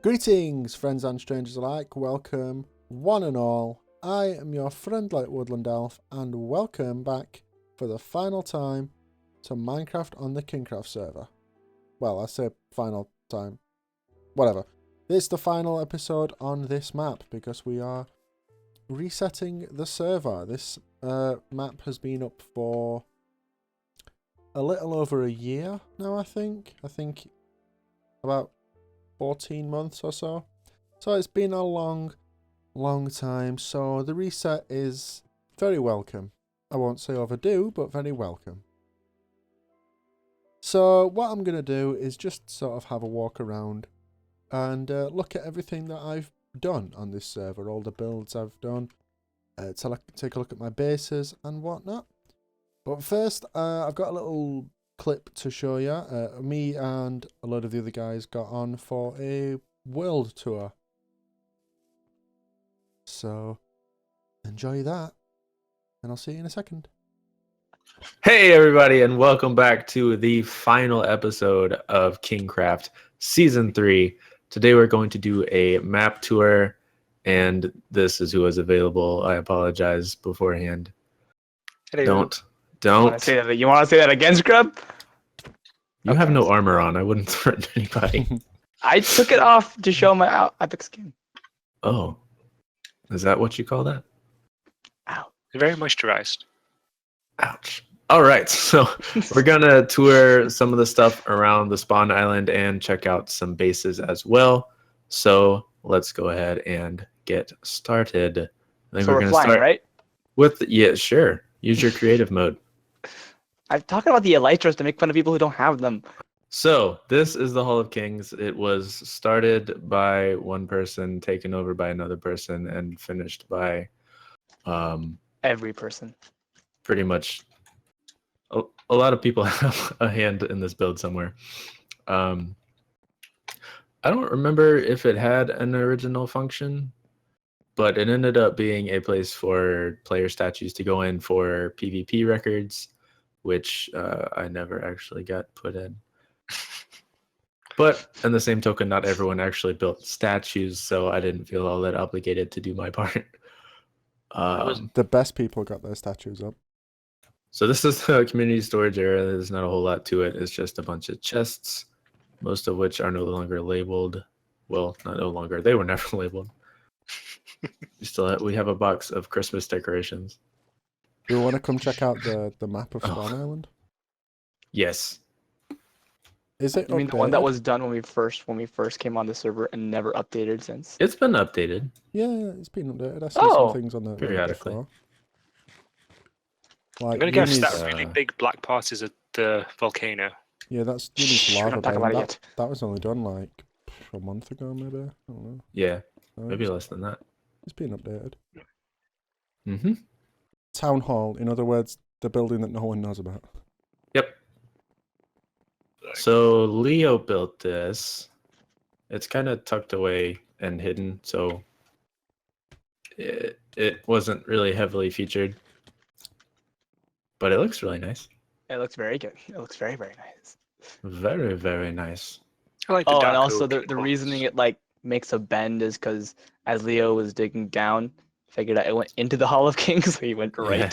Greetings, friends and strangers alike. Welcome, one and all. I am your friendly woodland elf, and welcome back for the final time to Minecraft on the KingKraft server. Well, I say final time. Whatever. It's the final episode on this map because we are resetting the server. This map has been up for a little over a year now, I think. About 14 months or so. So it's been a long time. So the reset is very welcome. I won't say overdue, but very welcome. So what I'm going to do is just sort of have a walk around and look at everything that I've done on this server, all the builds I've done, take a look at my bases and whatnot. But first, I've got a little clip to show you. Me and a load of the other guys got on for a world tour. So, enjoy that, and I'll see you in a second. Hey everybody, and welcome back to the final episode of KingKraft Season 3. Today we're going to do a map tour, and this is who is available. I apologize beforehand. Don't. You want to say that again, Scrub? You have no armor on. I wouldn't threaten anybody. I took it off to show my epic skin. Oh. Is that what you call that? Ow. Very moisturized. Ouch. All right, so we're going to tour some of the stuff around the spawn island and check out some bases as well. So let's go ahead and get started. I think So we're going to flying, start right? with, yeah, sure. Use your creative mode. I'm talking about the elytras to make fun of people who don't have them. So this is the Hall of Kings. It was started by one person, taken over by another person, and finished by Every person. pretty much a lot of people have a hand in this build somewhere. I don't remember if it had an original function, but it ended up being a place for player statues to go in for PvP records, which I never actually got put in. But in the same token, not everyone actually built statues, so I didn't feel all that obligated to do my part. The best people got their statues up. So this is the community storage area. There's not a whole lot to it. It's just a bunch of chests, most of which are no longer labeled. Well, not no longer. They were never labeled. We have a box of Christmas decorations. You want to come check out the map of Spawn Island? Yes. Is it You mean the one that updated? was done when we first came on the server and never updated since? It's been updated. Yeah, it's been updated. I see Oh. some things on the Periodically. before. Like, I'm going to guess Uni's- that really big black part is at the volcano. Yeah, that's Uni's Shh, we're lava not talking biome. about it That was only done like a month ago, maybe. I don't know. Yeah, No, maybe less than that. it's been updated. Mm-hmm. Town Hall, in other words, the building that no one knows about. Yep. So Leo built this. It's kind of tucked away and hidden, so it wasn't really heavily featured. But it looks really nice. It looks very good. It looks very, very nice. Very, very nice. I like the Oh, and dark also oak the walls. reasoning it like makes a bend is because as Leo was digging down, figured out it went into the Hall of Kings, so he went right. Yeah.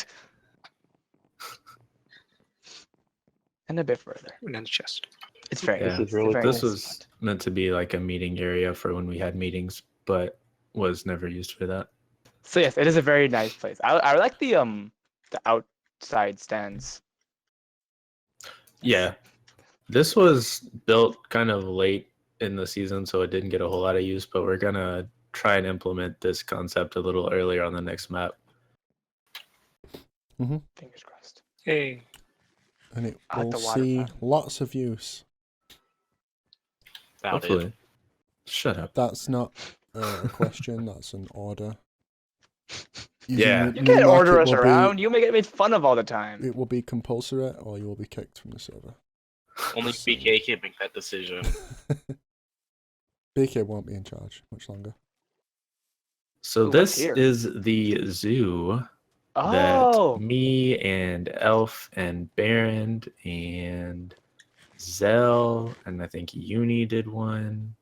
And a bit further. And then the chest. It's very Yeah. nice. It's a very This nice was spot. meant to be like a meeting area for when we had meetings, but was never used for that. So yes, it is a very nice place. I like the outside stands. Yeah. This was built kind of late in the season, so it didn't get a whole lot of use, but we're going to try and implement this concept a little earlier on the next map. Fingers crossed. Hey. And it I like will the water see fountain. lots of use. Hopefully. Shut up. That's not a question, that's an order. Yeah. You can't order us around. You get made fun of all the time. It will be compulsory or you will be kicked from the server. Only BK can make that decision. BK won't be in charge much longer. So Ooh, what's this here? is the zoo Oh, that me and Elf and Baron and Zell and I think Uni did one.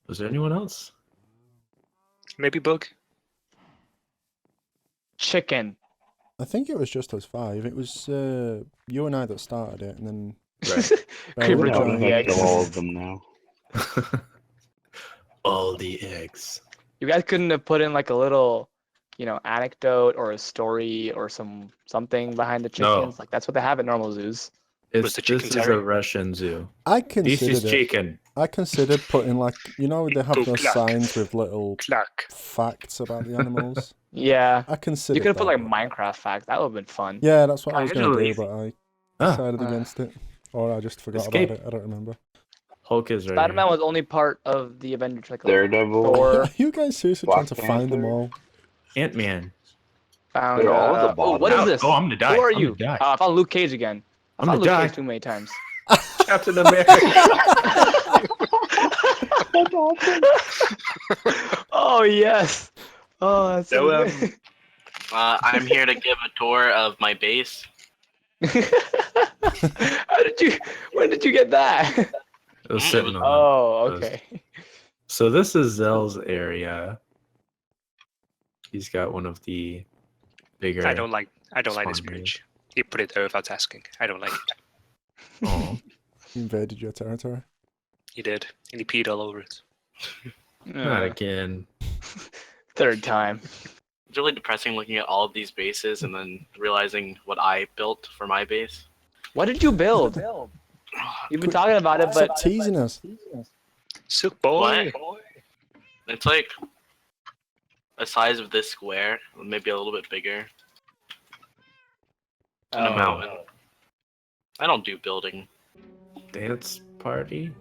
Was there anyone else? Maybe bug. Chicken. I think it was just us 5. It was you and I that started it, and then Right. Creeper Barry How joined did joined. I the kill eggs. all of them now? All the eggs. You guys couldn't have put in like a little, anecdote or a story or something behind the No. chickens. Like that's what they have at normal zoos. This the is chicken a Terry? Russian zoo. I This considered is it. chicken. I considered putting like they have Go those cluck. signs with little Clack. facts about the animals. Yeah. I considered You could have put that, like but- Minecraft facts. That would have been fun. Yeah, that's what I was Guys going are to do, lazy. but I Ah, decided Uh, against it, or I just forgot Escape. about it. I don't remember. Hulk is right Spider-Man here. was only part of the Avengers. Like Daredevil. Thor Are you guys seriously Black trying to find them Panther. all? Ant-Man. found. They're all at the Oh, what bottom. is this? Oh, I'm gonna die. Who are I'm you? gonna die. I found Luke Cage again. I I'm found gonna Luke die. Cage too many times. Captain America. That's awesome. Oh yes. Oh, that's so So, good. I'm here to give a tour of my base. When did you get that? It was sitting on. Oh, Those. okay. So this is Zell's area. He's got one of the bigger. I don't like this Spawn areas. bridge. He put it there without asking. I don't like it. Oh, You invaded your territory. He did, and he peed all over it. not again. Third time. It's really depressing looking at all of these bases and then realizing what I built for my base. What did you build? You've been talking about it, Stop but teasing us. Silk boy. What? It's like the size of this square, maybe a little bit bigger. And a Oh. mountain. I don't do building. Dance party.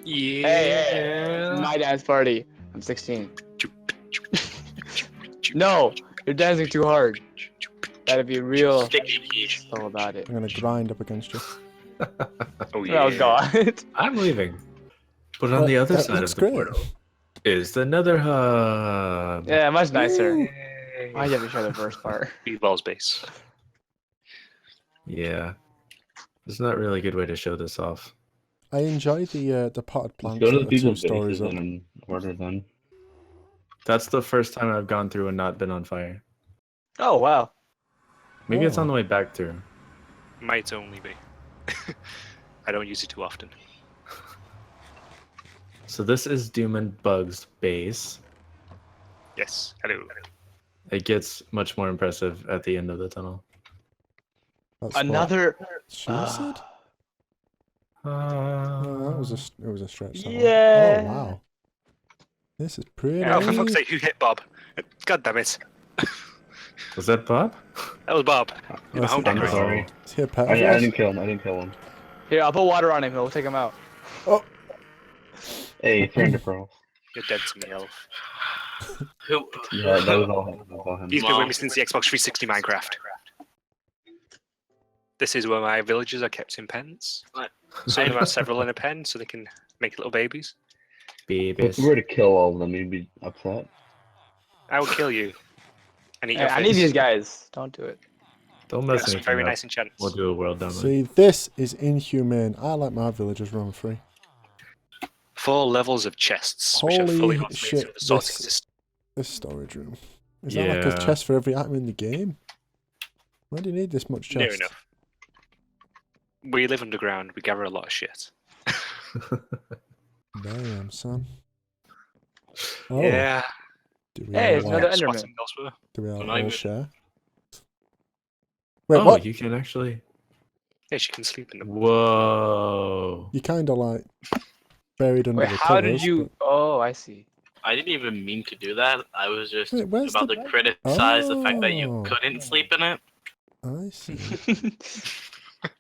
Yeah. Hey, my dance party. I'm 16. No, you're dancing too hard. That'd be real Sticky key. slow about it. I'm gonna grind up against you. Oh yeah. Oh god. I'm leaving. But on the other that side of looks the great. portal is the Netherhood. Yeah, much nicer. Yay. Why'd you have to show the first part? Ball's base. Yeah. It's not really a good way to show this off. I enjoy the potted Let's plants go to that the are 2 people's stories bases up. and order them. That's the first time I've gone through and not been on fire. Oh wow. Maybe it's Oh. on the way back through. Might only be. I don't use it too often. So this is Doom and Bug's base. Yes. Hello. It gets much more impressive at the end of the tunnel. That's what Another. she said? No, that was it was a stretch. That one. Yeah. Oh wow. This is pretty. Oh, for fuck's sake, who hit Bob? God damn it. Was that Bob? That was Bob. You're That's home it. I'm decorator. sorry. Is he a pet I of yours? didn't kill him. I didn't kill him. Here, I'll put water on him. We'll take him out. Hey, 300 pearls. You're dead to me, elf. Who? Yeah, that was all him. That was all him. He's been Wow. with me since the Xbox 360 Minecraft. This is where my villagers are kept in pens. What? Some of them have several in a pen so they can make little babies. If Babies. we were to kill all of them, you'd be upset. I will kill you. And eat Hey, your I need face. these guys. Don't do it. Don't That's mess some anything very up. nice enchantments. We'll do a world download. See, this is inhumane. I like my villagers roam free. 4 levels of chests, which are Holy fully automated shit, with the sorting this- system. This storage room. Is that like a Yeah. chest for every item in the game? Why do you need this much No, chest? enough. We live underground. We gather a lot of shit. Damn, son. Oh, Yeah. do we Hey, all, it's another Spotting Enderman. elsewhere. do we all, Not even- share? Wait, Oh, what? you can actually. Yeah, she can sleep in them. Whoa. You kind of like buried under Wait, the how covers, did you? Oh, I see. I didn't even mean to do that. I was just Wait, where's about the- to criticize the fact that you Oh. couldn't sleep in it. But I see.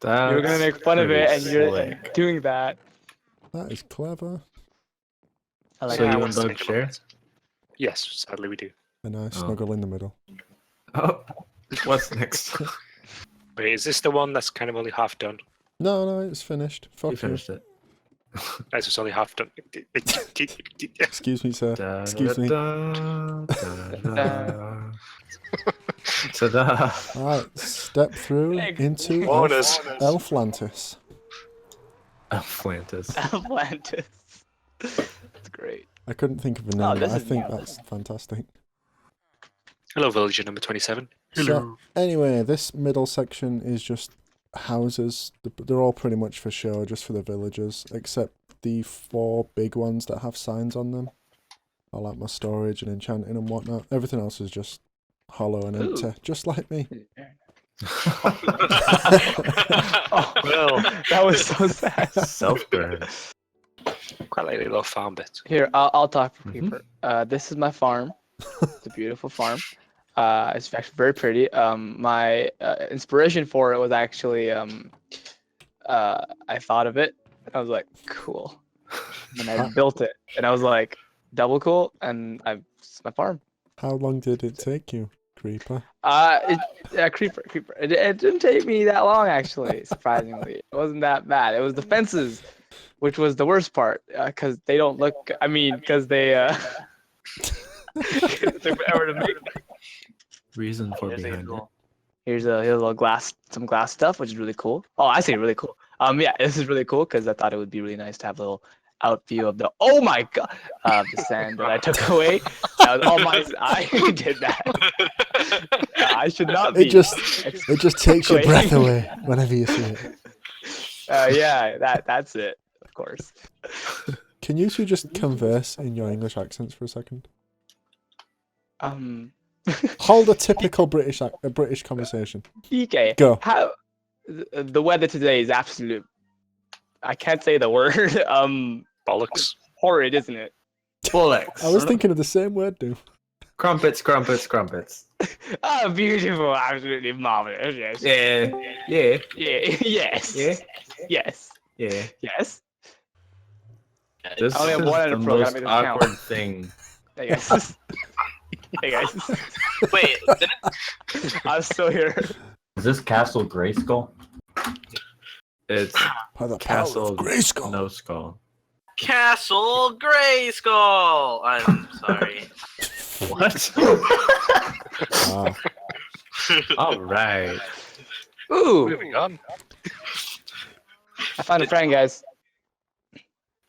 That's You were gonna make fun of it, and pretty you're slick. doing that. That is clever. I like So that. you I and want to Bug make a share? little bit. Yes, sadly we do. A nice Oh. snuggle in the middle. Oh, what's next? Wait, is this the one that's kind of only half done? No, no, it's finished. Fuck You you. finished it. Nice, it's only half done. Excuse me, sir. Da, Excuse me. da, da, da. Ta-da. Alright, step through Hey, into bonus. Elflantis. Atlantis. Atlantis. That's great. I couldn't think of a Oh, name, this but I is think nice. that's fantastic. Hello, villager number 27. So, anyway, this middle section is just houses. They're all pretty much for show, just for the villagers, except the 4 big ones that have signs on them. I like my storage and enchanting and whatnot. Everything else is just hollow and empty, Ooh. just like me. Oh, Well, that was so sad. Self-burn. quite like a little farm bit. Here, I'll talk for Mhm. Creeper. This is my farm. It's a beautiful farm. It's actually very pretty. My inspiration for it was actually I thought of it. I was like, cool. And I built it, and I was like, double cool. And it's my farm. How long did it take you, Creeper? Creeper. It didn't take me that long actually. Surprisingly, it wasn't that bad. It was the fences, which was the worst part, because they don't look. I mean, because they it took forever to make. Reason for Here's a behind it. little- Here's a little glass, some glass stuff, which is really cool. Oh, I say really cool. Yeah, this is really cool because I thought it would be really nice to have a little out view of the. Oh my god, the sand that I took away. That was all my. I did that. I should not be. It just takes your breath away whenever you see it. Yeah, that's it. Of course. Can you two just converse in your English accents for a second? Hold a typical British conversation. DK. Go. How the weather today is absolute. I can't say the word. Bollocks. Horrid, isn't it? Bullocks. I was thinking of the same word, dude. Crumpets, crumpets, crumpets. Oh, beautiful, absolutely marvelous. Yes. Yeah, yeah, Yeah. Yes. yeah, Yes. yeah. Yes. This I only have is one the in the program, most it doesn't count. awkward thing. Hey guys. Hey guys. Wait, I'm still here. Is this Castle Grayskull? It's By the power Castle of Grayskull. No Skull. Castle Grayskull. I'm sorry. What? Ah, All right. Ooh, Moving on. I found a friend, guys.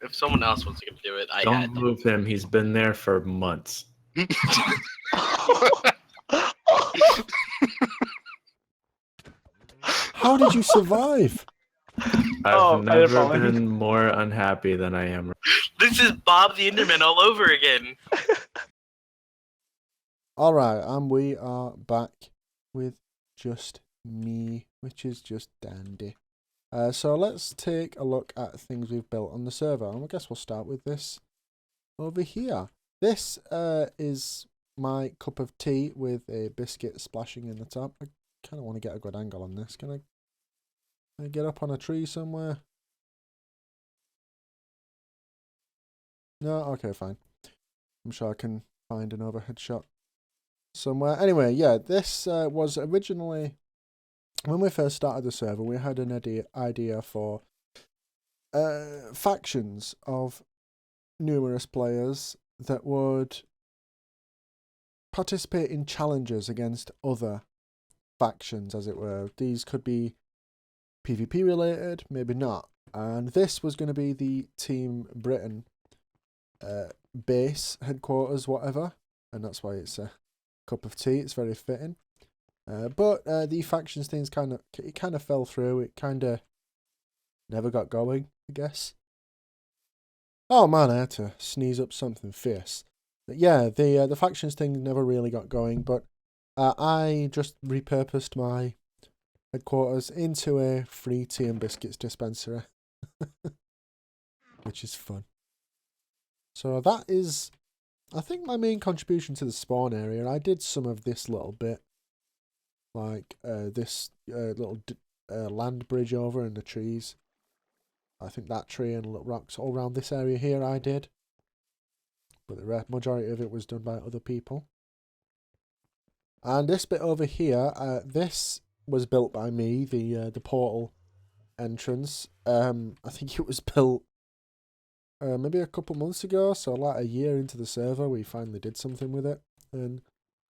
If someone else wants to do it, I Don't had to. move him. He's been there for months. how did you survive? I've I didn't never follow. been more unhappy than I am. This is Bob the Enderman all over again. All right, and we are back with just me, which is just dandy. So let's take a look at things we've built on the server, and I guess we'll start with this over here. This is my cup of tea with a biscuit splashing in the top. I kind of want to get a good angle on this. Can I get up on a tree somewhere? No? Okay, fine. I'm sure I can find an overhead shot somewhere. Anyway, yeah, this was originally, when we first started the server, we had an idea for factions of numerous players that would participate in challenges against other factions, as it were. These could be PvP related, maybe not. And this was going to be the Team Britain base, headquarters, whatever. And that's why it's a cup of tea. It's very fitting. But the factions things kind of fell through. It kind of never got going, I guess. Oh man, I had to sneeze up something fierce. But yeah, the factions thing never really got going. But I just repurposed my headquarters into a free tea and biscuits dispensary, which is fun. So that is, I think, my main contribution to the spawn area. I did some of this little bit, like this little land bridge over in the trees. I think that tree and little rocks all around this area here I did. But the majority of it was done by other people. And this bit over here, this was built by me, the portal entrance. I think it was built maybe a couple months ago, so like a year into the server, we finally did something with it. And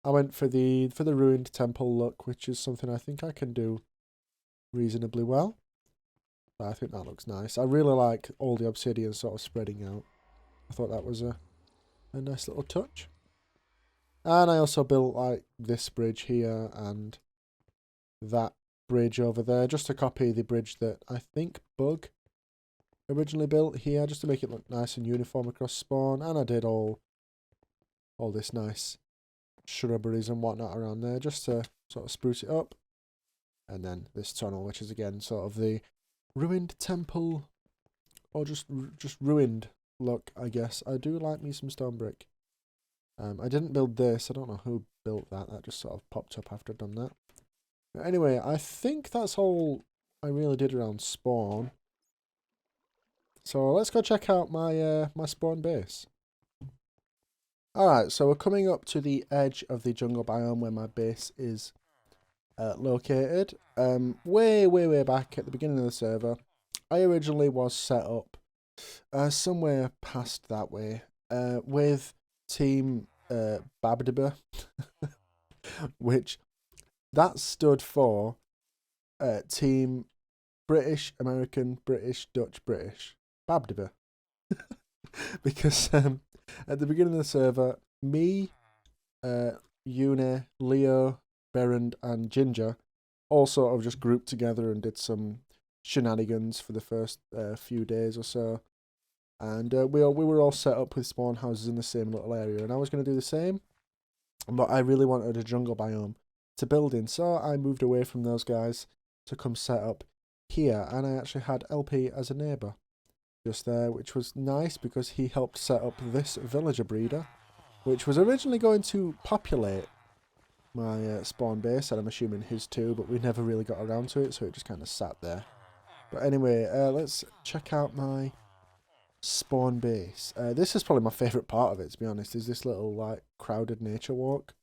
I went for the ruined temple look, which is something I think I can do reasonably well. I think that looks nice. I really like all the obsidian sort of spreading out. I thought that was a nice little touch. And I also built like this bridge here and that bridge over there, just to copy the bridge that I think Bug originally built here, just to make it look nice and uniform across spawn. And I did all this nice shrubberies and whatnot around there, just to sort of spruce it up. And then this tunnel, which is again sort of the ruined temple, or just ruined look, I guess. I do like me some stone brick. I didn't build this. I don't know who built that. That just sort of popped up after I'd done that. But anyway, I think that's all I really did around spawn. So let's go check out my my spawn base. Alright, so we're coming up to the edge of the jungle biome where my base is located. Way back at the beginning of the server, I originally was set up somewhere past that way with Team Babdiba, which that stood for Team British, American, British, Dutch, British. Babdiba. Because at the beginning of the server, me, Une, Leo, Berend and Ginger all sort of just grouped together and did some shenanigans for the first few days or so. And we were all set up with spawn houses in the same little area, and I was going to do the same, but I really wanted a jungle biome to build in, so I moved away from those guys to come set up here, and I actually had LP as a neighbour just there, which was nice because he helped set up this villager breeder, which was originally going to populate my spawn base, and I'm assuming his too, but we never really got around to it, so it just kind of sat there. But anyway, let's check out my spawn base. This is probably my favourite part of it, to be honest, is this little like crowded nature walk.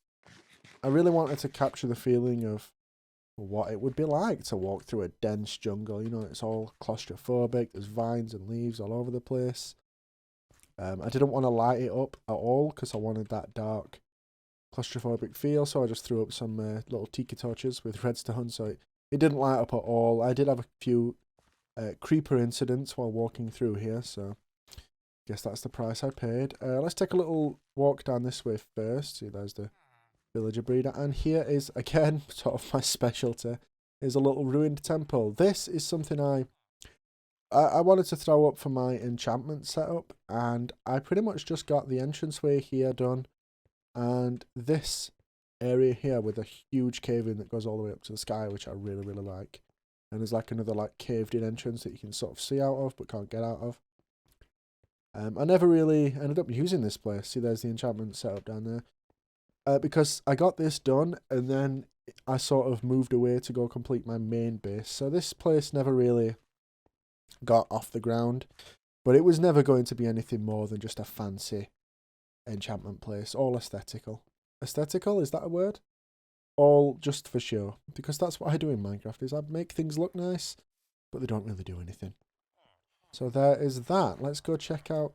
I really wanted to capture the feeling of what it would be like to walk through a dense jungle. You know, it's all claustrophobic, there's vines and leaves all over the place. I didn't want to light it up at all because I wanted that dark claustrophobic feel, so I just threw up some little tiki torches with redstone, so it didn't light up at all. I did have a few creeper incidents while walking through here, so I guess that's the price I paid. Let's take a little walk down this way first. See, there's the villager breeder, and here is again sort of my specialty, is a little ruined temple. This is something I wanted to throw up for my enchantment setup, and I pretty much just got the entranceway here done, and this area here with a huge cave in that goes all the way up to the sky, which I really like. And there's like another like caved in entrance that you can sort of see out of but can't get out of. I never really ended up using this place. See, there's the enchantment setup down there. Because I got this done and then I sort of moved away to go complete my main base. So this place never really got off the ground, but it was never going to be anything more than just a fancy enchantment place, all aesthetical. Aesthetical, is that a word? All just for show, because that's what I do in Minecraft, is I make things look nice, but they don't really do anything. So there is that. Let's go check out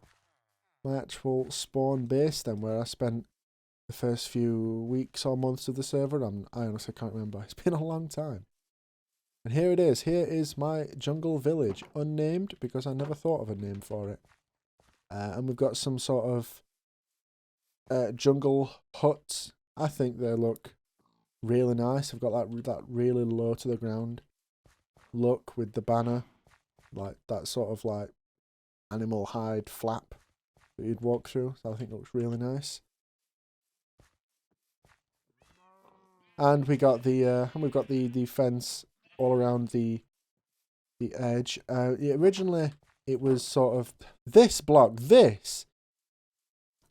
my actual spawn base then, where I spent the first few weeks or months of the server. I honestly can't remember. It's been a long time. And here it is. Here is my jungle village, unnamed because I never thought of a name for it. And we've got some sort of jungle huts. I think they look really nice. I've got that really low to the ground look with the banner, like that sort of like animal hide flap that you'd walk through. So I think it looks really nice. And we got we've got the fence all around the edge. Originally it was sort of this block. This,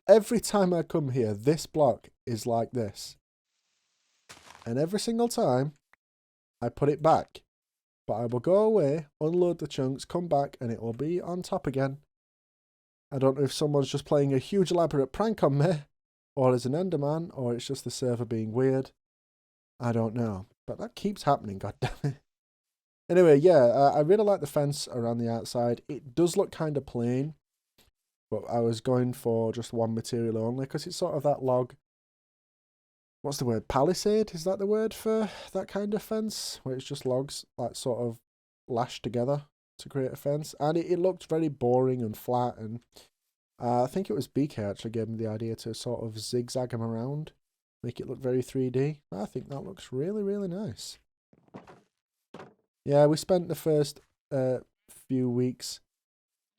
every time I come here, this block is like this. And every single time I put it back. But I will go away, unload the chunks, come back, and it will be on top again. I don't know if someone's just playing a huge elaborate prank on me, or it's an Enderman, or it's just the server being weird. I don't know. But that keeps happening, goddammit. Anyway, yeah, I really like the fence around the outside. It does look kind of plain, but I was going for just one material only, because it's sort of that log. What's the word? Palisade? Is that the word for that kind of fence? Where it's just logs, like, sort of lashed together to create a fence. And it looked very boring and flat, and I think it was BK actually gave me the idea to sort of zigzag them around, make it look very 3D. I think that looks really, really nice. Yeah, we spent the first few weeks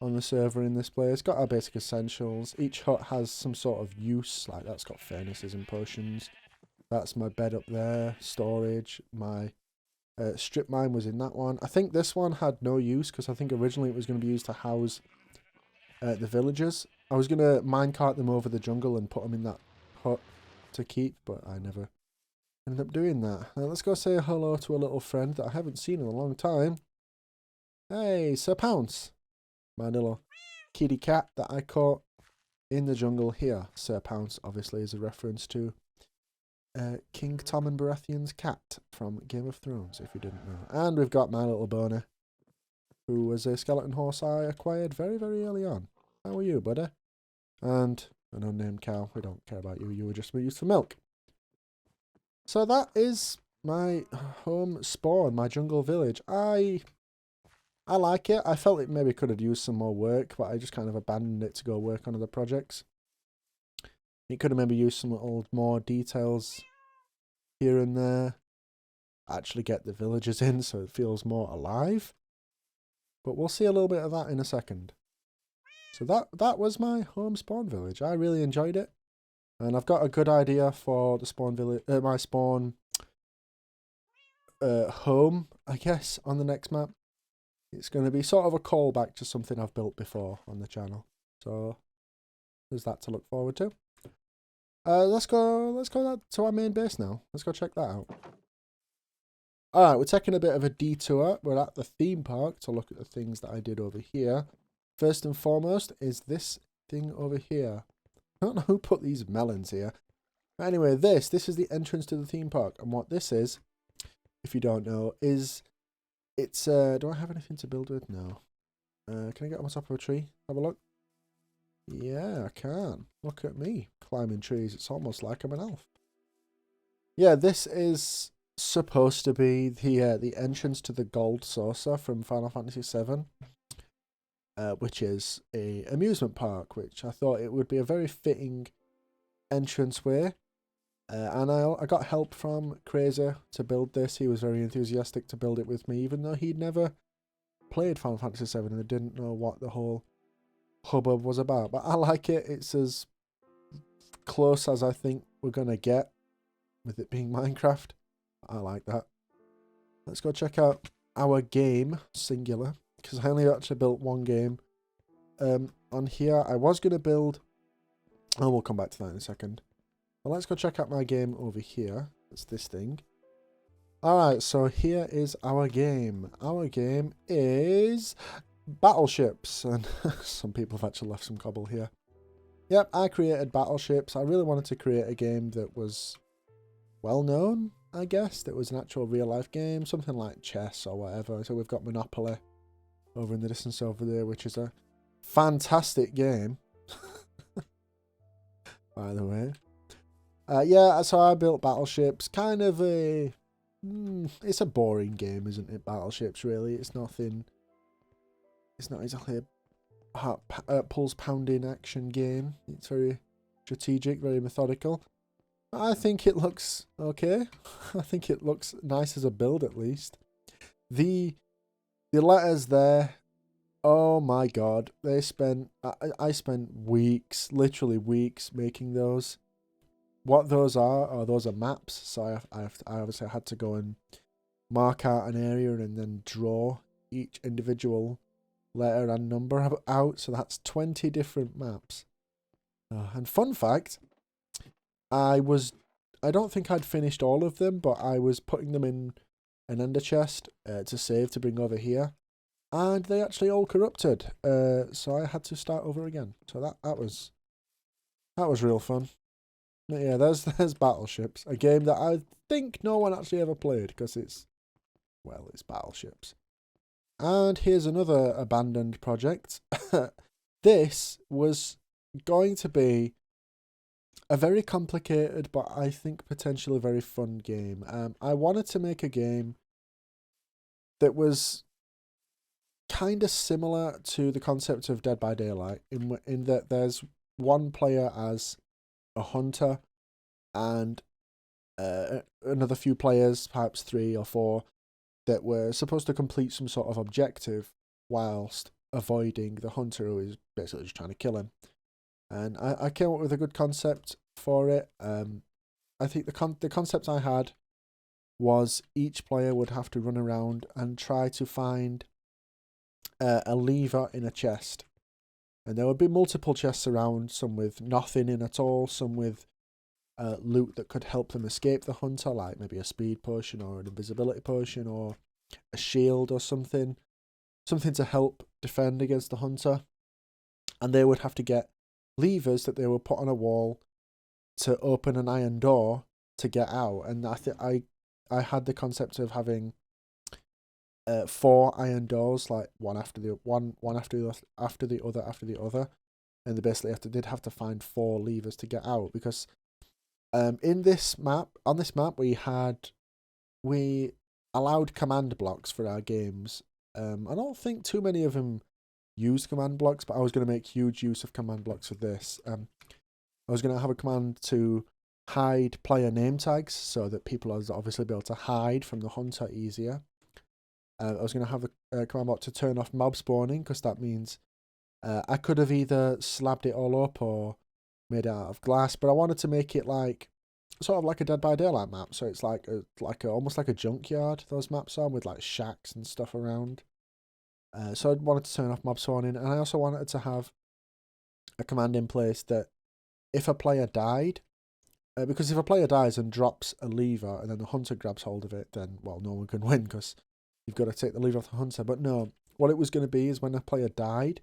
on the server in this place. Got our basic essentials. Each hut has some sort of use, like that's got furnaces and potions. That's my bed up there, storage. My strip mine was in that one. I think this one had no use because I think originally it was going to be used to house the villagers. I was going to minecart them over the jungle and put them in that hut to keep, but I never ended up doing that. Now let's go say hello to a little friend that I haven't seen in a long time. Hey, Sir Pounce. My little kitty cat that I caught in the jungle here. Sir Pounce obviously is a reference to King Tom and Baratheon's cat from Game of Thrones, if you didn't know. And we've got my little boner, who was a skeleton horse I acquired very, very early on. How are you, buddy? And an unnamed cow. We don't care about you. You were just used for milk. So that is my home spawn, my jungle village. I like it. I felt it maybe could have used some more work, but I just kind of abandoned it to go work on other projects. It could have maybe used some little more details here and there. Actually get the villagers in so it feels more alive. But we'll see a little bit of that in a second. So that was my home spawn village. I really enjoyed it. And I've got a good idea for the spawn village, my spawn home, I guess, on the next map. It's going to be sort of a callback to something I've built before on the channel. So there's that to look forward to. Let's go to our main base now. Let's go check that out. Alright, we're taking a bit of a detour. We're at the theme park to look at the things that I did over here. First and foremost is this thing over here. I don't know who put these melons here. But anyway, this is the entrance to the theme park. And what this is, if you don't know, is it's do I have anything to build with? No. Can I get on top of a tree? Have a look. Yeah, I can. Look at me climbing trees. It's almost like I'm an elf. Yeah, this is supposed to be the entrance to the gold saucer from Final Fantasy VII, which is a amusement park, which I thought it would be a very fitting entranceway. And I got help from Crazy to build this. He was very enthusiastic to build it with me, even though he'd never played Final Fantasy VII and didn't know what the whole hubbub was about. But I like it. It's as close as I think we're going to get with it being Minecraft. I like that. Let's go check out our game, singular, because I only actually built one game. On here, I was going to build... Oh, we'll come back to that in a second. Well, let's go check out my game over here. It's this thing. Alright, so here is our game. Our game is battleships. And some people have actually left some cobble here. Yep, I created battleships. I really wanted to create a game that was well known, I guess. That was an actual real life game. Something like chess or whatever. So we've got Monopoly over in the distance over there, which is a fantastic game. By the way. Yeah, so I built battleships. Kind of a... it's a boring game, isn't it? Battleships, really. It's nothing... It's not exactly a pulse-pounding action game. It's very strategic, very methodical. I think it looks okay. I think it looks nice as a build, at least. The letters there... Oh my god. They spent... I spent weeks, literally weeks, making those. What those are those are maps, so I obviously had to go and mark out an area and then draw each individual letter and number out, so that's 20 different maps. And fun fact, I don't think I'd finished all of them, but I was putting them in an ender chest to save to bring over here, and they actually all corrupted, so I had to start over again. So that was real fun. But yeah, there's Battleships, a game that I think no one actually ever played because it's Battleships. And here's another abandoned project. This was going to be a very complicated, but I think potentially very fun game. I wanted to make a game that was kind of similar to the concept of Dead by Daylight in that there's one player as a hunter and another few players, perhaps 3 or 4, that were supposed to complete some sort of objective whilst avoiding the hunter who is basically just trying to kill him. And I came up with a good concept for it. I think the concept I had was each player would have to run around and try to find a lever in a chest. And there would be multiple chests around, some with nothing in at all, some with loot that could help them escape the hunter, like maybe a speed potion or an invisibility potion or a shield or something to help defend against the hunter. And they would have to get levers that they would put on a wall to open an iron door to get out. And I had the concept of having 4 iron doors, like one after the other, and they basically did have to find 4 levers to get out, because on this map we allowed command blocks for our games. I don't think too many of them use command blocks, but I was going to make huge use of command blocks for this. I was going to have a command to hide player name tags so that people are obviously be able to hide from the hunter easier. I was going to have a command block to turn off mob spawning, because that means I could have either slabbed it all up or made it out of glass, but I wanted to make it like sort of like a Dead by Daylight map, so it's like almost like a junkyard. Those maps are with like shacks and stuff around. So I wanted to turn off mob spawning, and I also wanted to have a command in place that if a player died, because if a player dies and drops a lever and then the hunter grabs hold of it, then well, no one can win because you've got to take the lever off the hunter. But no, what it was going to be is when a player died,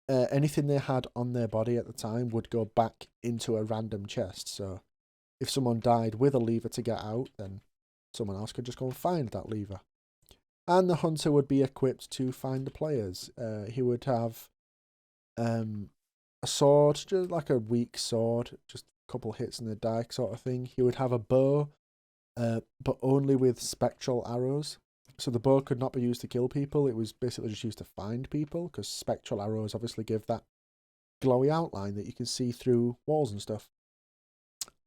anything they had on their body at the time would go back into a random chest. So if someone died with a lever to get out, then someone else could just go and find that lever. And the hunter would be equipped to find the players. He would have a sword, just like a weak sword, just a couple hits in the die sort of thing. He would have a bow, but only with spectral arrows. So the bow could not be used to kill people. It was basically just used to find people, because spectral arrows obviously give that glowy outline that you can see through walls and stuff.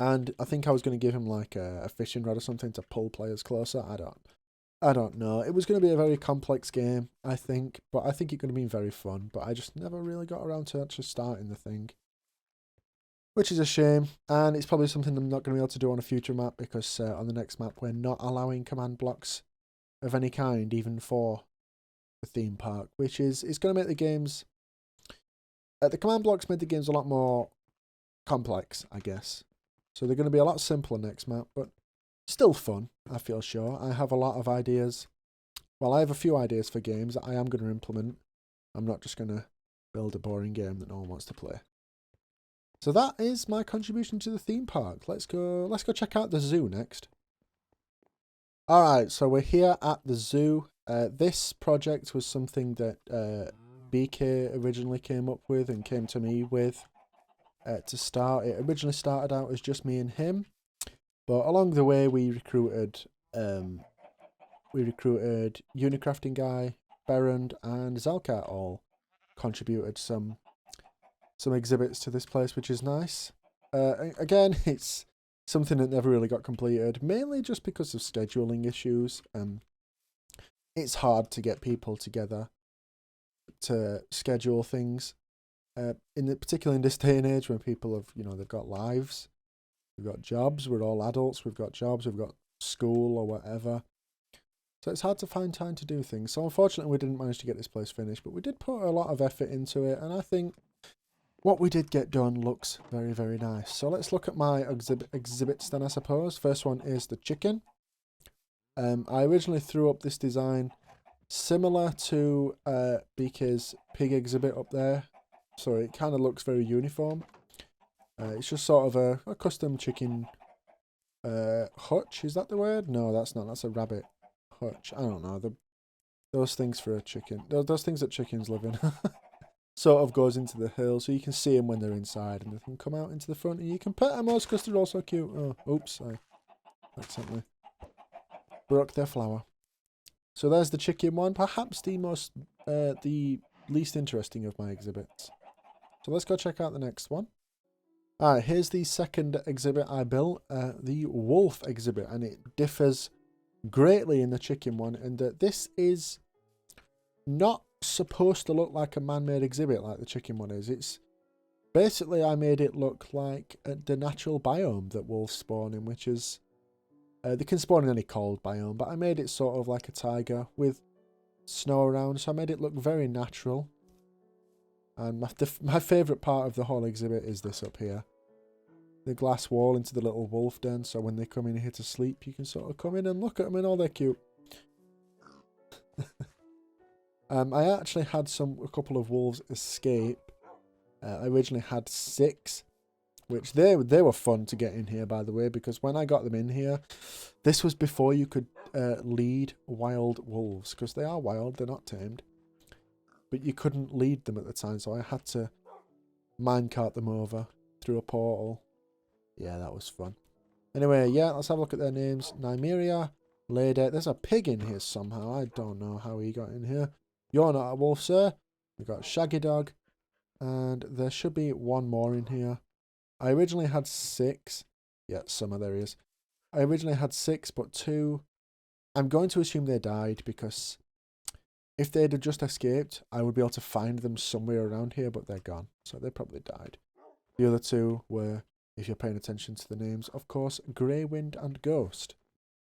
And I think I was going to give him like a fishing rod or something to pull players closer. I don't know. It was going to be a very complex game, I think, but I think it could have been very fun. But I just never really got around to actually starting the thing, which is a shame. And it's probably something I'm not going to be able to do on a future map, because on the next map we're not allowing command blocks of any kind, even for the theme park, which is going to make the games... the command blocks made the games a lot more complex, I guess. So they're going to be a lot simpler next map, but still fun, I feel sure. I have a lot of ideas. Well, I have a few ideas for games that I am going to implement. I'm not just going to build a boring game that no one wants to play. So that is my contribution to the theme park. Let's go check out the zoo next. Alright, so we're here at the zoo. This project was something that BK originally came up with and came to me with to start. It originally started out as just me and him, but along the way we recruited Unicrafting Guy, Berend and Zelka all contributed some exhibits to this place, which is nice. Again, it's something that never really got completed, mainly just because of scheduling issues. It's hard to get people together to schedule things. Particularly in this day and age when people have, they've got lives, we've got jobs, we're all adults, we've got jobs, we've got school or whatever. So it's hard to find time to do things. So unfortunately we didn't manage to get this place finished, but we did put a lot of effort into it, and I think what we did get done looks very, very nice. So let's look at my exhibits then, I suppose. First one is the chicken. I originally threw up this design similar to BK's pig exhibit up there. So it kind of looks very uniform. It's just sort of a custom chicken hutch. Is that the word? No, that's not. That's a rabbit hutch. I don't know. Those things for a chicken. Those things that chickens live in. Sort of goes into the hill, so you can see them when they're inside, and they can come out into the front, and you can pet them because they're all so cute. Oh, oops, I accidentally broke their flower. So there's the chicken one, perhaps the least interesting of my exhibits. So let's go check out the next one. Alright, here's the second exhibit I built, the wolf exhibit, and it differs greatly in the chicken one, in that this is not supposed to look like a man-made exhibit like the chicken one is. It's basically, I made it look like the natural biome that wolves spawn in, which is they can spawn in any cold biome, but I made it sort of like a tiger with snow around, so I made it look very natural. And my favourite part of the whole exhibit is this up here. The glass wall into the little wolf den, so when they come in here to sleep, you can sort of come in and look at them and all they're cute. I actually had a couple of wolves escape. I originally had 6, which they were fun to get in here, by the way, because when I got them in here, this was before you could lead wild wolves, because they are wild, they're not tamed. But you couldn't lead them at the time, so I had to minecart them over through a portal. Yeah, that was fun. Anyway, yeah, let's have a look at their names. Nymeria, Lady. There's a pig in here somehow. I don't know how he got in here. You're not a wolf, sir. We've got Shaggy Dog. And there should be one more in here. I originally had 6. Yeah, there he is. I originally had 6, but 2. I'm going to assume they died, because if they'd have just escaped, I would be able to find them somewhere around here, but they're gone. So they probably died. The other 2 were, if you're paying attention to the names, of course, Greywind and Ghost.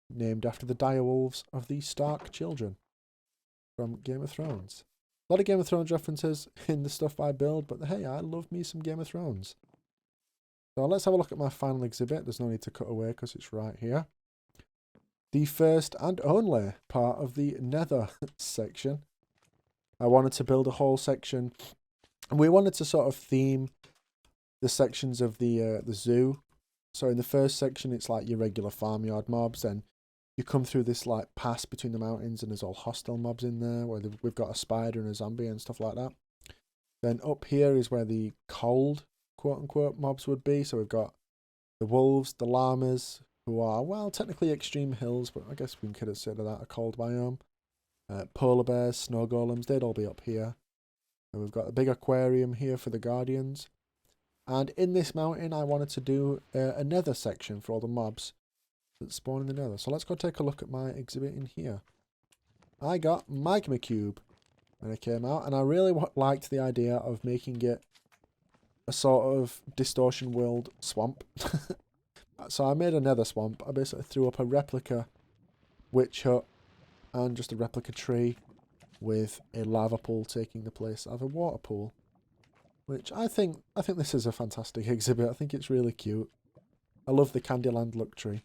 Named after the direwolves of the Stark children from Game of Thrones. A lot of Game of Thrones references in the stuff I build, but hey, I love me some Game of Thrones. So let's have a look at my final exhibit. There's no need to cut away because it's right here. The first and only part of the Nether section. I wanted to build a whole section, and we wanted to sort of theme the sections of the zoo. So in the first section, it's like your regular farmyard mobs, then you come through this like pass between the mountains, and there's all hostile mobs in there, where we've got a spider and a zombie and stuff like that. Then up here is where the cold, quote-unquote, mobs would be. So we've got the wolves, the llamas, who are, well, technically extreme hills, but I guess we can consider that a cold biome. Polar bears, snow golems, they'd all be up here. And we've got a big aquarium here for the guardians. And in this mountain, I wanted to do a nether section for all the mobs that spawn in the nether. So let's go take a look at my exhibit in here. I got Magma Cube when it came out, and I really liked the idea of making it a sort of distortion world swamp. So I made a nether swamp. I basically threw up a replica witch hut and just a replica tree with a lava pool taking the place of a water pool. Which I think this is a fantastic exhibit. I think it's really cute. I love the Candyland look tree.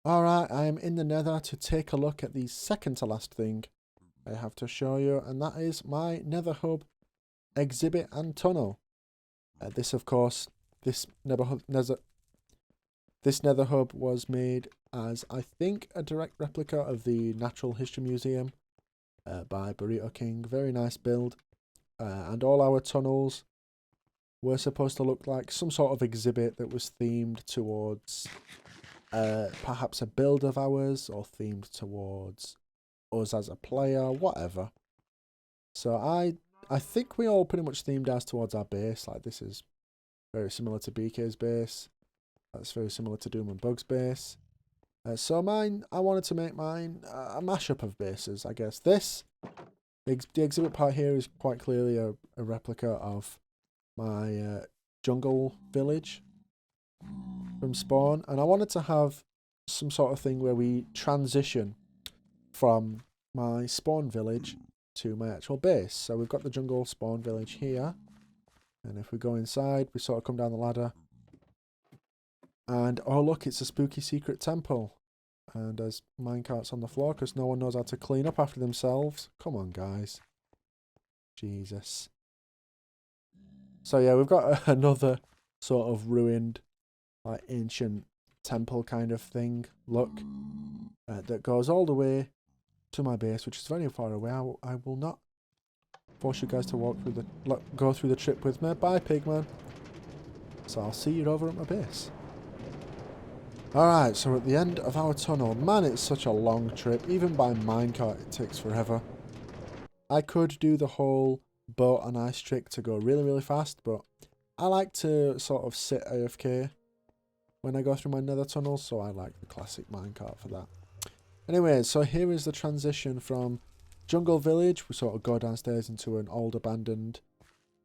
Alright, I am in the nether to take a look at the second to last thing I have to show you, and that is my nether hub exhibit and tunnel. This, of course, this nether hub was made as, I think, a direct replica of the Natural History Museum by Burrito King. Very nice build. And all our tunnels were supposed to look like some sort of exhibit that was themed towards perhaps a build of ours, or themed towards us as a player, whatever. So I think we all pretty much themed ours towards our base. Like, this is very similar to BK's base. That's very similar to Doom and Bug's base. So mine, I wanted to make mine a mashup of bases, I guess. The exhibit part here is quite clearly a replica of my jungle village from Spawn, and I wanted to have some sort of thing where we transition from my Spawn village to my actual base. So we've got the jungle Spawn village here, and if we go inside, we sort of come down the ladder, and oh look, it's a spooky secret temple. And there's minecarts on the floor because no one knows how to clean up after themselves. Come on, guys. Jesus. So yeah, we've got another sort of ruined, like, ancient temple kind of thing. Look, that goes all the way to my base, which is very far away. I will not force you guys to go through the trip with me. Bye, Pigman. So I'll see you over at my base. Alright, so we're at the end of our tunnel. Man, it's such a long trip. Even by minecart, it takes forever. I could do the whole boat and ice trick to go really, really fast, but I like to sort of sit AFK when I go through my nether tunnels, so I like the classic minecart for that. Anyway, so here is the transition from Jungle Village. We sort of go downstairs into an old abandoned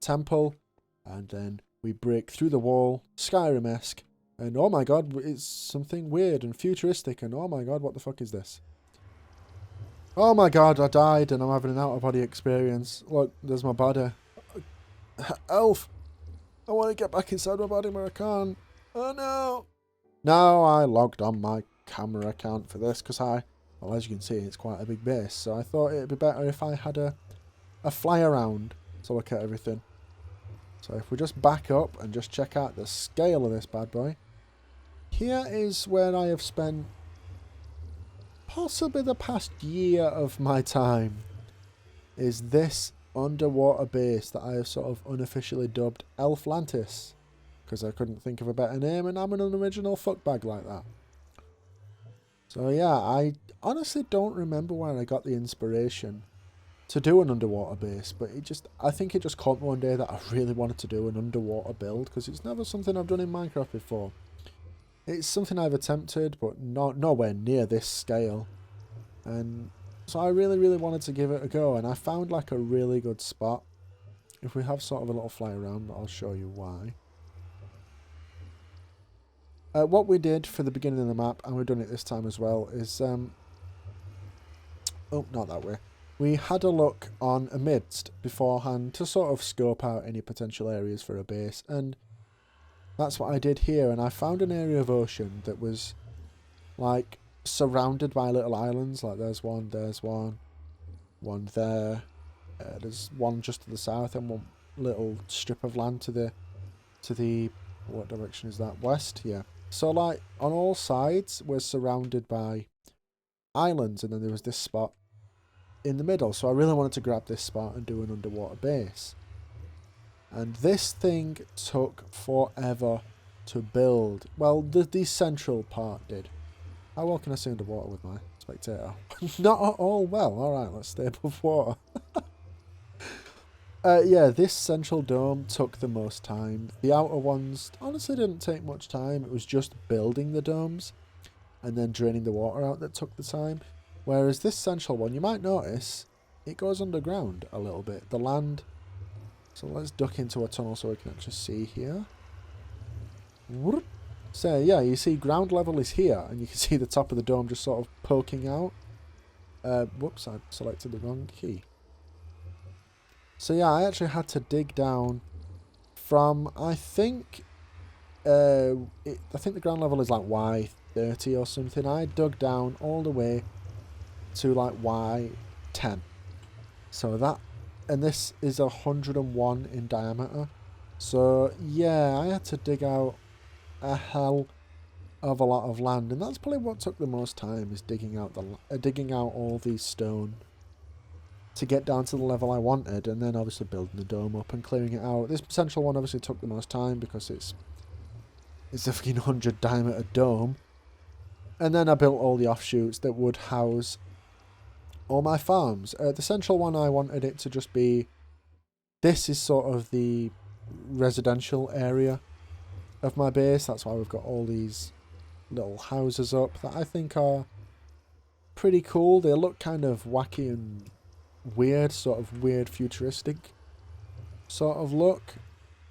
temple, and then we break through the wall, Skyrim-esque, and oh my god, it's something weird and futuristic, and oh my god, what the fuck is this? Oh my god, I died and I'm having an out-of-body experience. Look, there's my body. Elf! I want to get back inside my body, but I can't. Oh no! Now I logged on my camera account for this, because well, as you can see, it's quite a big base, so I thought it'd be better if I had a fly around to look at everything. So if we just back up and just check out the scale of this bad boy. Here is where I have spent possibly the past year of my time. Is this underwater base that I have sort of unofficially dubbed Elflantis. Because I couldn't think of a better name and I'm an unoriginal fuckbag like that. So yeah, I honestly don't remember where I got the inspiration to do an underwater base, but I think it just caught me one day that I really wanted to do an underwater build, because it's never something I've done in Minecraft before. It's something I've attempted, but nowhere near this scale. And so I really, really wanted to give it a go, and I found like a really good spot. If we have sort of a little fly around, I'll show you why. What we did for the beginning of the map, and we've done it this time as well, is... oh, not that way. We had a look on Amidst beforehand to sort of scope out any potential areas for a base, and that's what I did here, and I found an area of ocean that was like surrounded by little islands. Like there's one there, there's one just to the south, and one little strip of land to the what direction is that? West? Yeah. So like on all sides we're surrounded by islands, and then there was this spot in the middle, so I really wanted to grab this spot and do an underwater base. And this thing took forever to build. Well, the central part did. How well can I see underwater with my spectator? Not at all well. Alright, let's stay above water. Yeah, this central dome took the most time. The outer ones honestly didn't take much time. It was just building the domes and then draining the water out that took the time. Whereas this central one, you might notice, it goes underground a little bit. The land... So let's duck into a tunnel so we can actually see here. So yeah, you see ground level is here, and you can see the top of the dome just sort of poking out. Whoops, I selected the wrong key. So yeah, I actually had to dig down from, I think the ground level is like Y30 or something. I dug down all the way to like Y10. So that... And this is 101 in diameter. So yeah, I had to dig out a hell of a lot of land, and that's probably what took the most time, is digging out all these stone to get down to the level I wanted, and then obviously building the dome up and clearing it out. This potential one obviously took the most time because it's a fucking 100 diameter dome. And then I built all the offshoots that would house all my farms. The central one, I wanted it to just be... This is sort of the residential area of my base. That's why we've got all these little houses up that I think are pretty cool. They look kind of wacky and weird, sort of weird futuristic sort of look.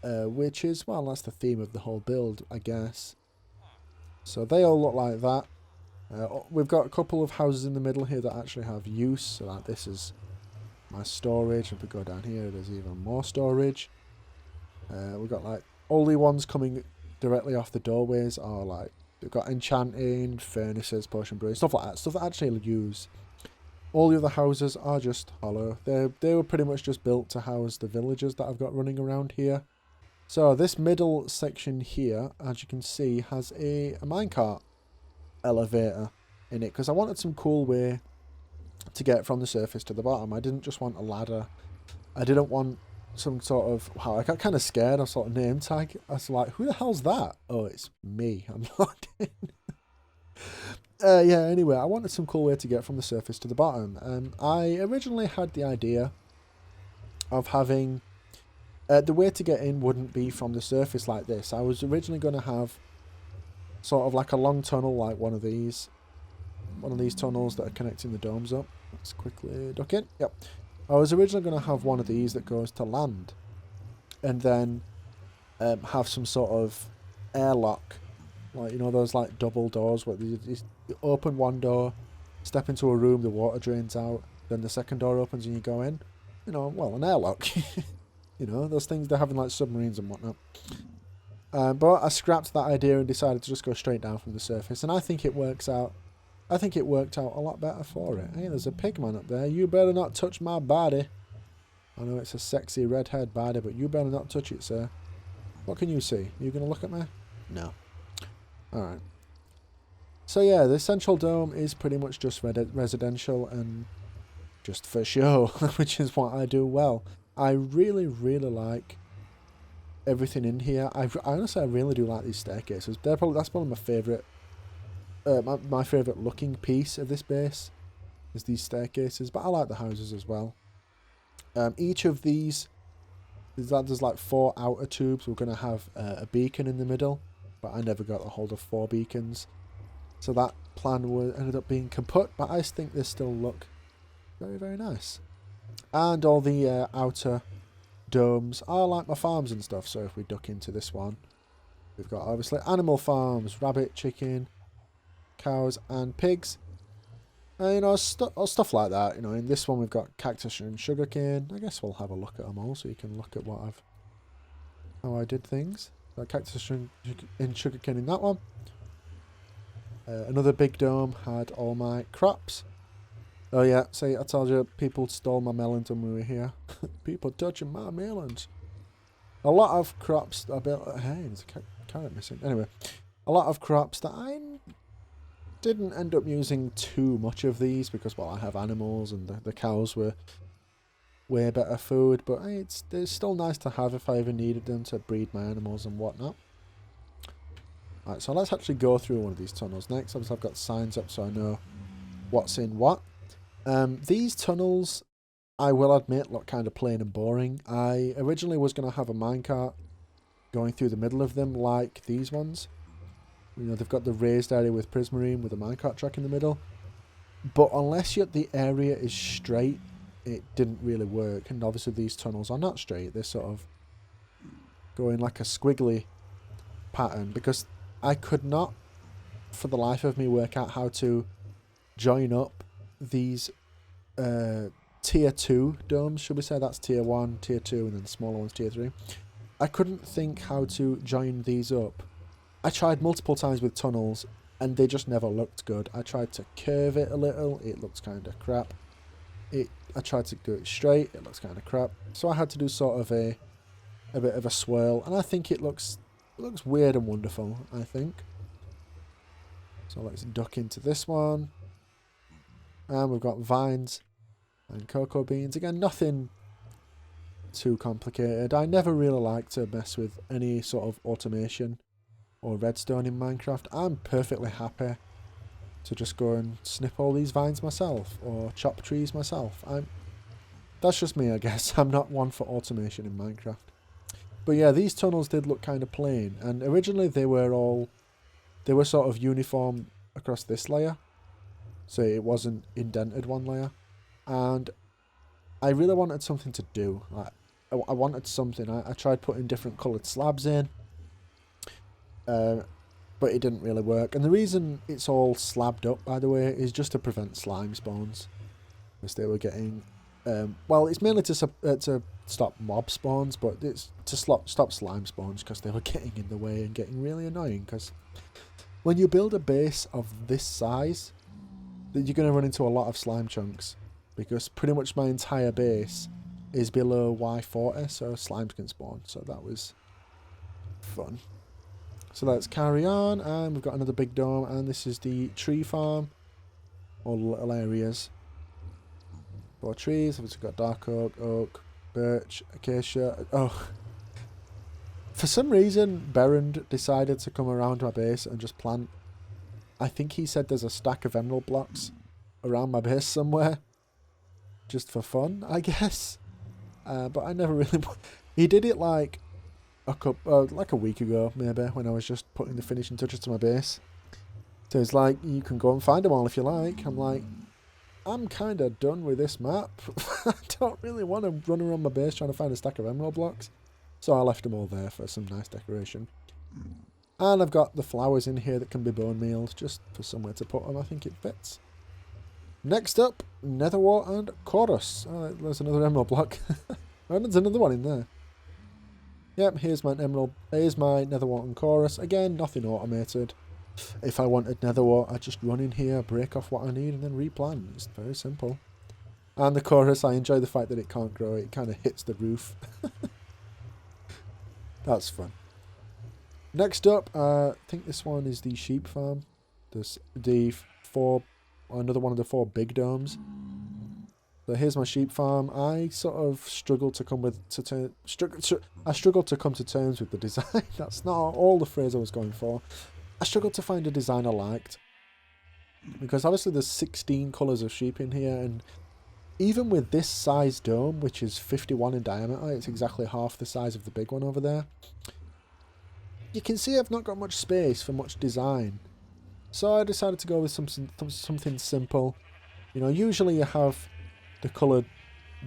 Which is, well, that's the theme of the whole build, I guess. So they all look like that. We've got a couple of houses in the middle here that actually have use. So like this is my storage. If we go down here, there's even more storage. We've got like all the ones coming directly off the doorways are like, we've got enchanting, furnaces, potion brewing, stuff like that. Stuff that actually use. All the other houses are just hollow. They were pretty much just built to house the villagers that I've got running around here. So this middle section here, as you can see, has a minecart elevator in it, because I wanted some cool way to get from the surface to the bottom. I didn't just want a ladder. I didn't want some sort of... Wow, I got kind of scared. I saw a name tag. I was like, who the hell's that? Oh, it's me. I'm logged in. Yeah, anyway, I wanted some cool way to get from the surface to the bottom. I originally had the idea of having... the way to get in wouldn't be from the surface like this. I was originally going to have sort of like a long tunnel like one of these. One of these tunnels that are connecting the domes up. Let's quickly duck in. Yep. I was originally going to have one of these that goes to land. And then have some sort of airlock. Like, you know, those like double doors where you open one door, step into a room, the water drains out, then the second door opens and you go in. You know, well, an airlock. You know, those things they have in like submarines and whatnot. But I scrapped that idea and decided to just go straight down from the surface. And I think it works out. I think it worked out a lot better for it. Hey, there's a pigman up there. You better not touch my body. I know it's a sexy redhead body, but you better not touch it, sir. What can you see? Are you going to look at me? No. Alright. So yeah, the central dome is pretty much just residential and just for show, which is what I do well. I really, really like everything in here. Honestly, I really do like these staircases. That's probably my favourite. My favourite looking piece of this base is these staircases, but I like the houses as well. Each of these, there's like 4 outer tubes. We're going to have a beacon in the middle, but I never got a hold of 4 beacons. So that plan ended up being kaput, but I think they still look very, very nice. And all the outer domes are like my farms and stuff, so if we duck into this one, we've got obviously animal farms, rabbit, chicken, cows and pigs. You know, stuff like that. You know, in this one we've got cactus and sugarcane. I guess we'll have a look at them all so you can look at how I did things. Got cactus and sugarcane in that one. Another big dome had all my crops. Oh yeah, see, I told you people stole my melons when we were here. People touching my melons. A lot of crops I built. Hey, there's a carrot missing. Anyway, a lot of crops that I didn't end up using too much of these because, well, I have animals and the cows were way better food, but hey, it's still nice to have if I ever needed them to breed my animals and whatnot. Alright, so let's actually go through one of these tunnels next. Obviously I've got signs up so I know what's in what. These tunnels, I will admit, look kind of plain and boring. I originally was going to have a minecart going through the middle of them like these ones. You know, they've got the raised area with prismarine with a minecart track in the middle. But unless the area is straight, it didn't really work. And obviously these tunnels are not straight. They're sort of going like a squiggly pattern. Because I could not, for the life of me, work out how to join up these tier 2 domes. Should we say that's tier 1, tier 2, and then the smaller ones tier 3. I couldn't think how to join these up. I tried multiple times with tunnels and they just never looked good. I tried to curve it a little, it looks kind of crap. I tried to do it straight, it looks kind of crap. So I had to do sort of a bit of a swirl, and I think it looks weird and wonderful, I think. So let's duck into this one. And we've got vines and cocoa beans. Again, nothing too complicated. I never really like to mess with any sort of automation or redstone in Minecraft. I'm perfectly happy to just go and snip all these vines myself or chop trees myself. That's just me, I guess. I'm not one for automation in Minecraft. But yeah, these tunnels did look kind of plain, and originally they were sort of uniform across this layer, so it wasn't indented one layer. And I really wanted something to do. Like, I wanted something. I tried putting different coloured slabs in, but it didn't really work. And the reason it's all slabbed up, by the way, is just to prevent slime spawns, because they were getting. Well, it's mainly to stop mob spawns, but it's to stop slime spawns because they were getting in the way and getting really annoying. Because when you build a base of this size, you're going to run into a lot of slime chunks, because pretty much my entire base is below Y40, so slimes can spawn. So that was fun. So let's carry on, and we've got another big dome, and this is the tree farm, all the little areas. 4 trees, obviously got dark oak, birch, acacia. Oh, for some reason Berend decided to come around my base and just plant I think he said there's a stack of emerald blocks around my base somewhere. Just for fun, I guess. But I never really... He did it like a week ago, maybe, when I was just putting the finishing touches to my base. So it's like, you can go and find them all if you like. I'm like, I'm kind of done with this map. I don't really want to run around my base trying to find a stack of emerald blocks. So I left them all there for some nice decoration. And I've got the flowers in here that can be bone mealed, just for somewhere to put them. I think it fits. Next up, Netherwart and Chorus. Oh, there's another emerald block. Oh, there's another one in there. Yep, here's my Netherwart and Chorus. Again, nothing automated. If I wanted Netherwart, I'd just run in here, break off what I need, and then replant. It's very simple. And the Chorus, I enjoy the fact that it can't grow. It kind of hits the roof. That's fun. Next up, I think this one is the sheep farm. Another one of the 4 big domes. So here's my sheep farm. I sort of struggle to come to terms with the design. That's not all the phrase I was going for. I struggled to find a design I liked. Because obviously there's 16 colours of sheep in here, and even with this size dome, which is 51 in diameter, it's exactly half the size of the big one over there. You can see I've not got much space for much design. So I decided to go with something simple. You know, usually you have the coloured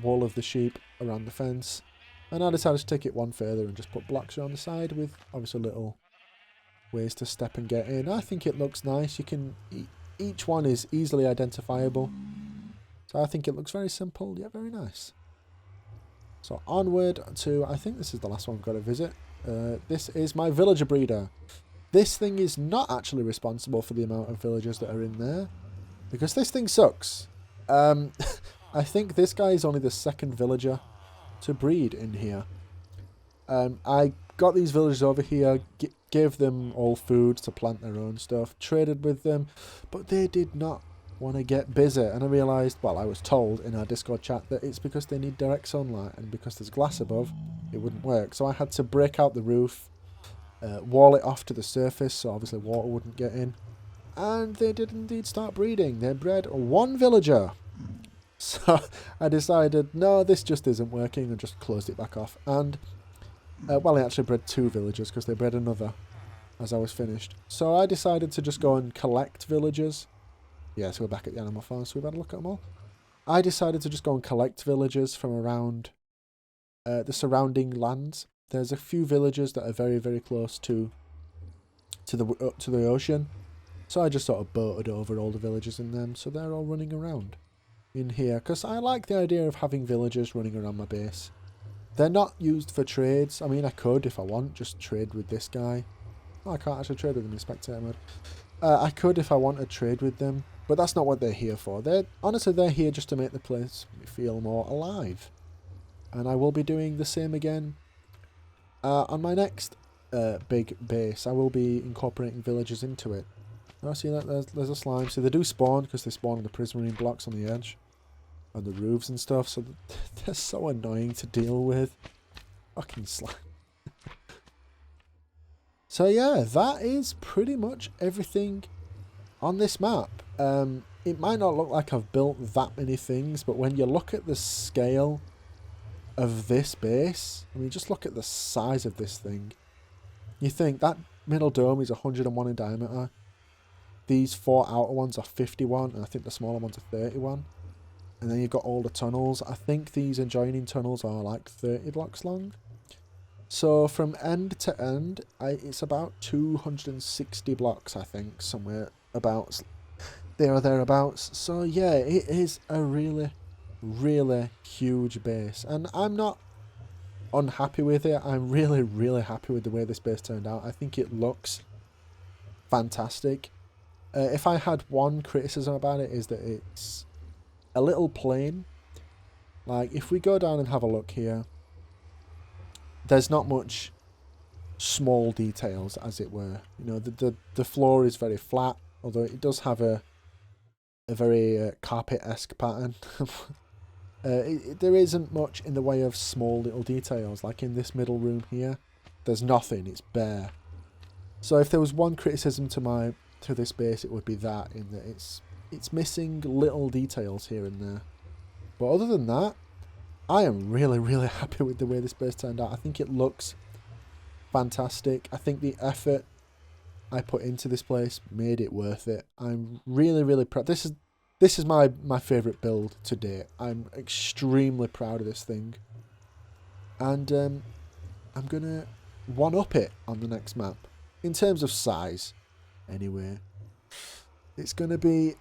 wool of the sheep around the fence. And I decided to take it one further and just put blocks around the side with obviously little ways to step and get in. I think it looks nice. Each one is easily identifiable. So I think it looks very simple, yet very nice. So onward to, I think this is the last one I've got to visit. This is my villager breeder. This thing is not actually responsible for the amount of villagers that are in there, because this thing sucks. I think this guy is only the 2nd villager to breed in here. I got these villagers over here, gave them all food to plant their own stuff, traded with them, but they did not want to get busy. And I realised, well, I was told in our Discord chat that it's because they need direct sunlight, and because there's glass above, it wouldn't work. So I had to break out the roof, wall it off to the surface, so obviously water wouldn't get in. And they did indeed start breeding. They bred 1 villager. So I decided, no, this just isn't working, and just closed it back off. And, well, I actually bred 2 villagers, because they bred another as I was finished. So I decided to just go and collect villagers. Yeah, so we're back at the animal farm, so we better look at them all. I decided to just go and collect villagers from around the surrounding lands. There's a few villages that are very, very close to the ocean. So I just sort of boated over all the villagers in them, so they're all running around in here. Because I like the idea of having villagers running around my base. They're not used for trades. I mean, I could, if I want, just trade with this guy. Oh, I can't actually trade with them in spectator mode. I could, if I want to trade with them. But that's not what they're here for. Honestly, they're here just to make the place feel more alive. And I will be doing the same again on my next big base. I will be incorporating villagers into it. Oh, see that? There's a slime. See, they do spawn because they spawn on the prismarine blocks on the edge. On the roofs and stuff. So they're so annoying to deal with. Fucking slime. So yeah, that is pretty much everything on this map. It might not look like I've built that many things, but when you look at the scale of this base, I mean, just look at the size of this thing. You think that middle dome is 101 in diameter. These 4 outer ones are 51, and I think the smaller ones are 31. And then you've got all the tunnels. I think these adjoining tunnels are like 30 blocks long. So from end to end, it's about 260 blocks, I think, somewhere about there or thereabouts. So yeah, it is a really, really huge base. And I'm not unhappy with it. I'm really, really happy with the way this base turned out. I think it looks fantastic. If I had one criticism about it, is that it's a little plain. Like, if we go down and have a look here, there's not much small details, as it were. You know, the floor is very flat, although it does have a very carpet-esque pattern. There isn't much in the way of small little details. Like in this middle room here, there's nothing. It's bare. So if there was one criticism to my to this base, it would be that, in that it's missing little details here and there. But other than that, I am really, really happy with the way this base turned out. I think it looks fantastic. I think the effort I put into this place made it worth it. I'm really, really proud. This is my favourite build to date. I'm extremely proud of this thing. And I'm going to one-up it on the next map. In terms of size, anyway. It's going to be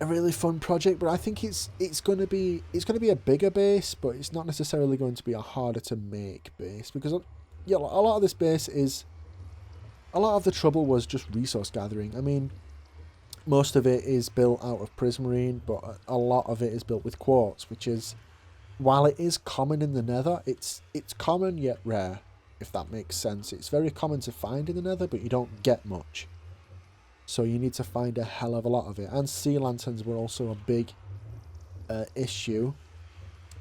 a really fun project, but I think it's going to be a bigger base, but it's not necessarily going to be a harder to make base, because yeah, a lot of this base is, a lot of the trouble was just resource gathering. I mean, most of it is built out of prismarine, but a lot of it is built with quartz, which is, while it is common in the Nether, it's common yet rare, if that makes sense. It's very common to find in the Nether, but you don't get much. So you need to find a hell of a lot of it. And sea lanterns were also a big issue.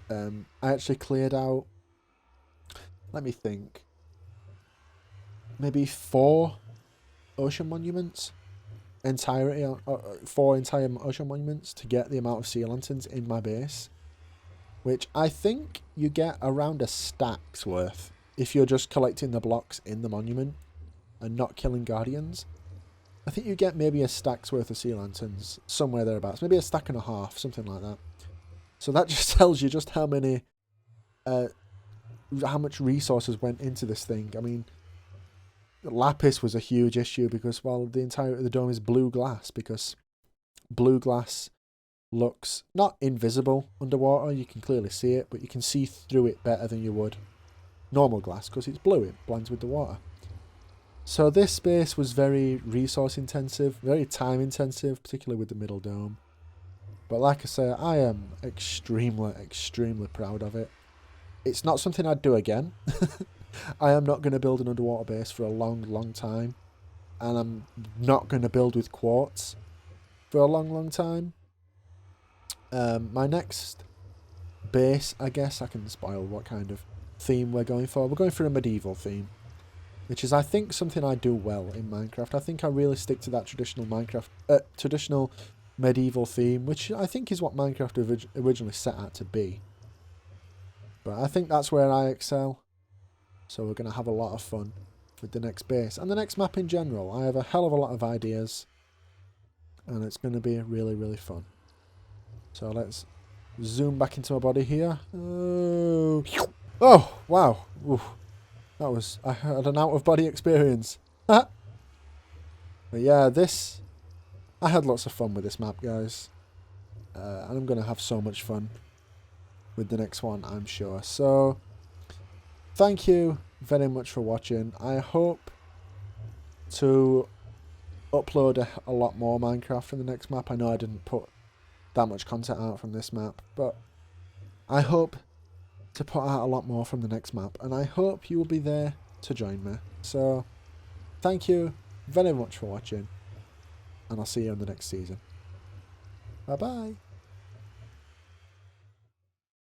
I actually cleared out, let me think, maybe 4 ocean monuments. 4 entire ocean monuments to get the amount of sea lanterns in my base. Which I think you get around a stack's worth if you're just collecting the blocks in the monument and not killing guardians. I think you get maybe a stack's worth of sea lanterns, somewhere thereabouts. Maybe a stack and a half, something like that. So that just tells you just how many, how much resources went into this thing. I mean, lapis was a huge issue because, well, the entirety of the dome is blue glass, because blue glass looks not invisible underwater. You can clearly see it, but you can see through it better than you would normal glass because it's blue. It blends with the water. So this space was very resource intensive, very time intensive, particularly with the middle dome. But like I say, I am extremely, extremely proud of it. It's not something I'd do again. I am not going to build an underwater base for a long, long time. And I'm not going to build with quartz for a long, long time. My next base, I guess I can spoil what kind of theme we're going for. We're going for a medieval theme, which is, I think, something I do well in Minecraft. I think I really stick to that traditional medieval theme, which I think is what Minecraft originally set out to be. But I think that's where I excel. So we're going to have a lot of fun with the next base and the next map in general. I have a hell of a lot of ideas, and it's going to be really, really fun. So let's zoom back into my body here. Oh, wow. Oof. That was, I had an out-of-body experience. But yeah, I had lots of fun with this map, guys. And I'm going to have so much fun with the next one, I'm sure. So, thank you very much for watching. I hope to upload a lot more Minecraft for the next map. I know I didn't put that much content out from this map, but I hope to put out a lot more from the next map, and I hope you will be there to join me. So, thank you very much for watching, and I'll see you in the next season. Bye bye.